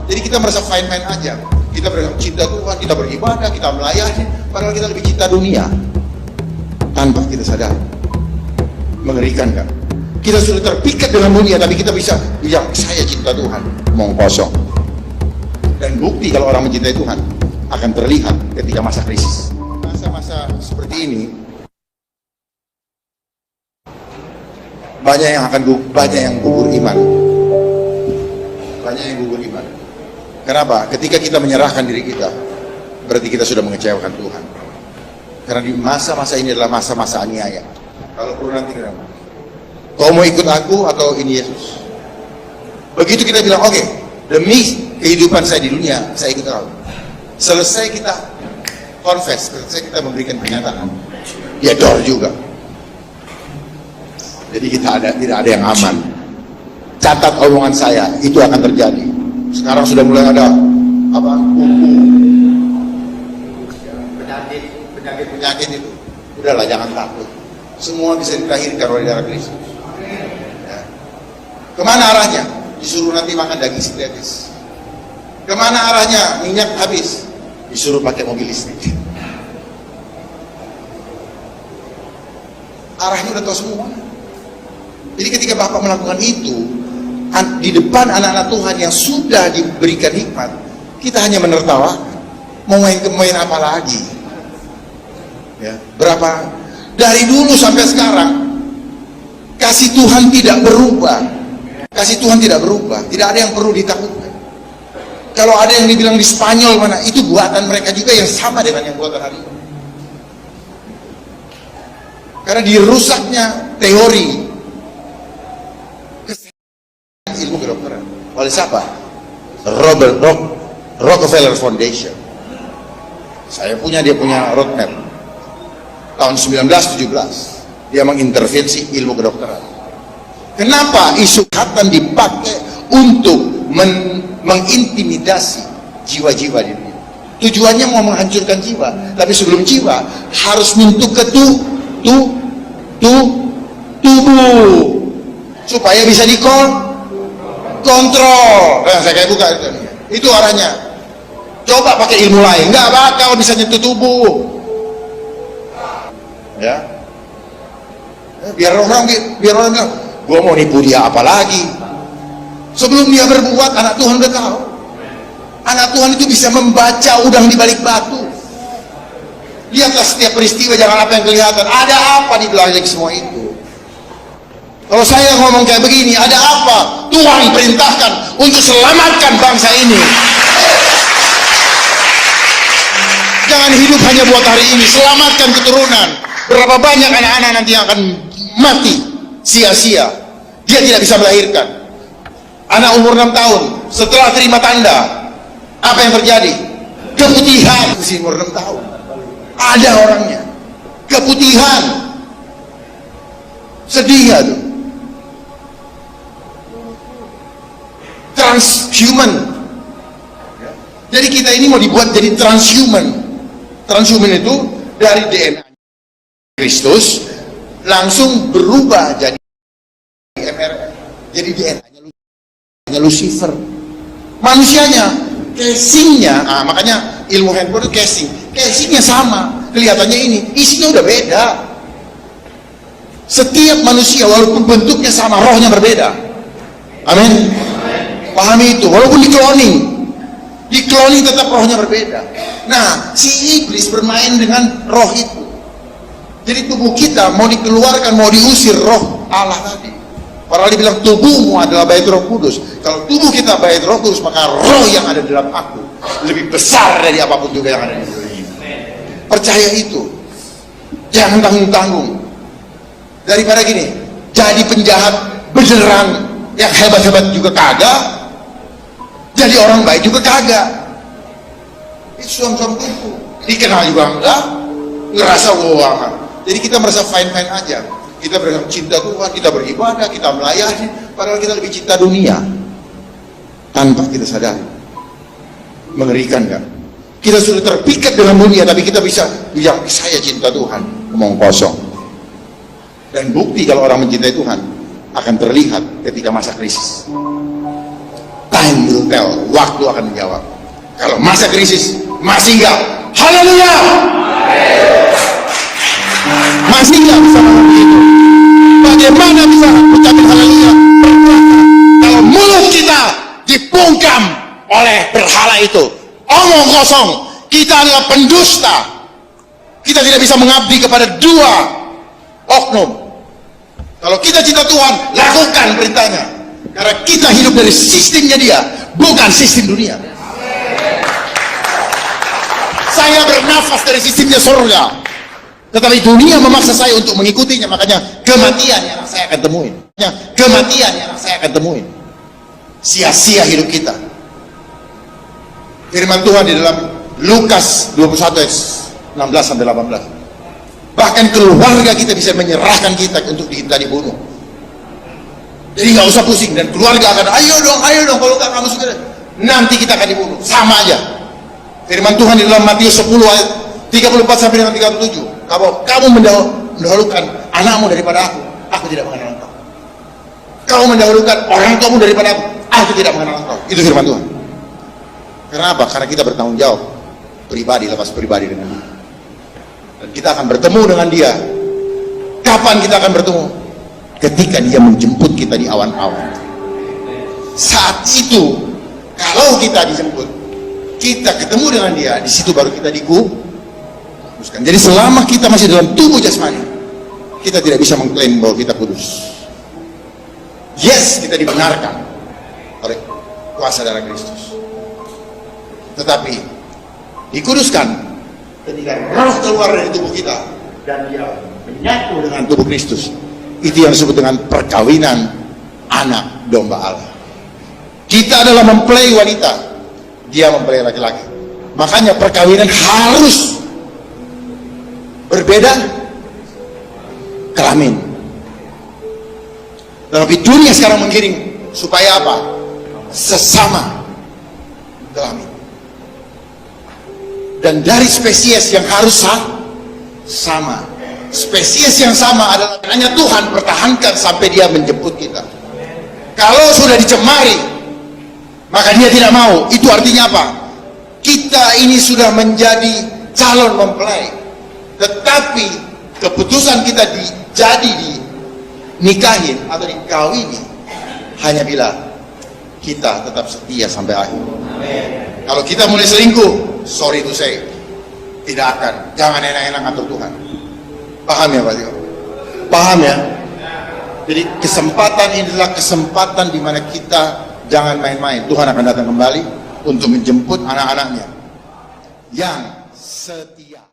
Jadi kita merasa fine-fine aja. Kita cinta Tuhan, kita beribadah, kita melayani, padahal kita lebih cinta dunia. Tanpa kita sadar. Mengerikan kan? Kita sudah terpikat dengan dunia, tapi kita bisa bilang, saya cinta Tuhan. Omong kosong. Dan bukti kalau orang mencintai Tuhan akan terlihat ketika masa krisis. Masa-masa seperti ini, banyak yang gugur iman. Banyak yang gugur iman. Kenapa? Ketika kita menyerahkan diri kita, berarti kita sudah mengecewakan Tuhan. Karena di masa-masa ini adalah masa-masa aniaya. Kalau perlu nanti kenapa? Kau mau ikut aku atau ini Yesus? Begitu kita bilang, oke, demi kehidupan saya di dunia, saya ikut kau. Selesai kita confess, selesai kita memberikan pernyataan, dia dor juga. Jadi tidak ada yang aman. Catat omongan saya, itu akan terjadi. Sekarang sudah mulai ada apa? Penyakit itu. Udahlah, jangan takut. Semua bisa dilahirkan oleh darah Kristus. Ya. Kemana arahnya? Disuruh nanti makan daging sintetis. Kemana arahnya? Minyak habis. Disuruh pakai mobil listrik. Arahnya udah tahu semua. Jadi ketika Bapak melakukan itu di depan anak-anak Tuhan yang sudah diberikan hikmat, kita hanya menertawakan. Mau main apa lagi? Ya, berapa dari dulu sampai sekarang kasih Tuhan tidak berubah. Kasih Tuhan tidak berubah. Tidak ada yang perlu ditakutkan. Kalau ada yang dibilang di Spanyol mana, itu buatan mereka juga yang sama dengan yang buatan hari ini. Karena dirusaknya teori ilmu kedokteran oleh siapa? Rockefeller Foundation. Dia punya roadmap tahun 1917. Dia mengintervensi ilmu kedokteran. Kenapa isu kesehatan dipakai untuk mengintimidasi jiwa-jiwa di dunia? Tujuannya mau menghancurkan jiwa, tapi sebelum jiwa harus menyentuh ke tubuh supaya bisa dikontrol. Nah, saya kayak buka itu arahnya. Coba pakai ilmu lain, nggak bakal bisa nyentuh tubuh. Ya, biar orang bilang, gua mau nipu dia apa lagi? Sebelum dia berbuat, anak Tuhan udah tahu. Anak Tuhan itu bisa membaca udang di balik batu. Lihatlah setiap peristiwa, jangan apa yang kelihatan. Ada apa di balik semua itu? Kalau saya ngomong kayak begini, ada apa? Tuhan perintahkan untuk selamatkan bangsa ini. Jangan hidup hanya buat hari ini, selamatkan keturunan. Berapa banyak anak-anak nanti yang akan mati sia-sia. Dia tidak bisa melahirkan. Anak umur 6 tahun setelah terima tanda, apa yang terjadi? Keputihan. Usia umur 6 tahun ada orangnya keputihan. Sedih ya tuh. Transhuman. Jadi kita ini mau dibuat jadi transhuman. Transhuman itu dari DNA Kristus langsung berubah jadi mRNA, jadi DNA-nya Lucifer. Manusianya, casingnya, makanya ilmu handphone itu casingnya sama, kelihatannya ini, isinya udah beda. Setiap manusia walaupun bentuknya sama, rohnya berbeda. Amin. Pahami itu, walaupun di cloning tetap rohnya berbeda. Nah, si iblis bermain dengan roh itu. Jadi tubuh kita mau dikeluarkan, mau diusir roh Allah tadi. Padahal dibilang tubuhmu adalah bait Roh Kudus. Kalau tubuh kita bait Roh Kudus, maka roh yang ada dalam aku lebih besar dari apapun juga yang ada di dunia ini. Percaya itu. Jangan tanggung-tanggung. Daripada gini, jadi penjahat beneran yang hebat-hebat juga kagak, jadi orang baik juga kagak. Itu suam-suam kuku. Dikenal juga enggak, ngerasa wow. Jadi kita merasa fine-fine aja. Kita cinta Tuhan, kita beribadah, kita melayani, padahal kita lebih cinta dunia. Tanpa kita sadari. Mengerikan kan? Kita sudah terpikat dengan dunia, tapi kita bisa bilang, saya cinta Tuhan. Omong kosong. Dan bukti kalau orang mencintai Tuhan akan terlihat ketika masa krisis. Tanya Time will tell. Waktu akan menjawab. Kalau masa krisis masih enggak, haleluya, masih enggak bisa ngomong begitu. Bagaimana bisa ucapin haleluya? Kalau mulut kita dibungkam oleh berhala itu, omong kosong, kita adalah pendusta. Kita tidak bisa mengabdi kepada dua oknum. Kalau kita cinta Tuhan, lakukan perintahnya. Karena kita hidup dari sistemnya dia, bukan sistem dunia. Saya bernafas dari sistemnya surga, tetapi dunia memaksa saya untuk mengikutinya. Makanya kematian yang saya akan temuin. Kematian yang saya akan temuin. Sia-sia hidup kita. Firman Tuhan di dalam Lukas 21 ayat 16 sampai 18. Bahkan keluarga kita bisa menyerahkan kita untuk kita dibunuh. Jadi nggak usah pusing, dan keluarga akan ayo dong, kalau nggak kamu suka, nanti kita akan dibunuh. Sama aja. Firman Tuhan di dalam Matius 10 ayat 34 sampai dengan 37. Kamu mendahulukan anakmu daripada aku tidak mengenal engkau. Kamu mendahulukan orang tuamu daripada aku tidak mengenal engkau. Itu firman Tuhan. Kenapa? Karena kita bertanggung jawab pribadi, lepas pribadi dengan dia. Dan kita akan bertemu dengan dia. Kapan kita akan bertemu? Ketika dia menjemput kita di awan-awan. Saat itu, kalau kita dijemput, kita ketemu dengan dia, di situ baru kita dikuduskan. Jadi selama kita masih dalam tubuh jasmani, kita tidak bisa mengklaim bahwa kita kudus. Yes, kita dibenarkan oleh kuasa darah Kristus. Tetapi dikuduskan ketika roh keluar dari tubuh kita dan dia menyatu dengan tubuh Kristus. Itu yang disebut dengan perkawinan anak domba Allah. Kita adalah mempelai wanita, dia mempelai laki-laki. Makanya perkawinan harus berbeda kelamin. Tetapi dunia sekarang menggiring supaya apa? Sesama kelamin. Dan dari spesies yang harus sama, spesies yang sama adalah hanya Tuhan pertahankan sampai dia menjemput kita. Kalau sudah dicemari, maka dia tidak mau. Itu artinya apa? Kita ini sudah menjadi calon mempelai, tetapi keputusan kita jadi dinikahin atau dikawini hanya bila kita tetap setia sampai akhir. Kalau kita mulai selingkuh, sorry to say, tidak akan. Jangan enak-enak ngatur Tuhan. Paham ya Pak Tio? Paham ya? Jadi kesempatan ini adalah kesempatan di mana kita jangan main-main. Tuhan akan datang kembali untuk menjemput anak-anaknya yang setia.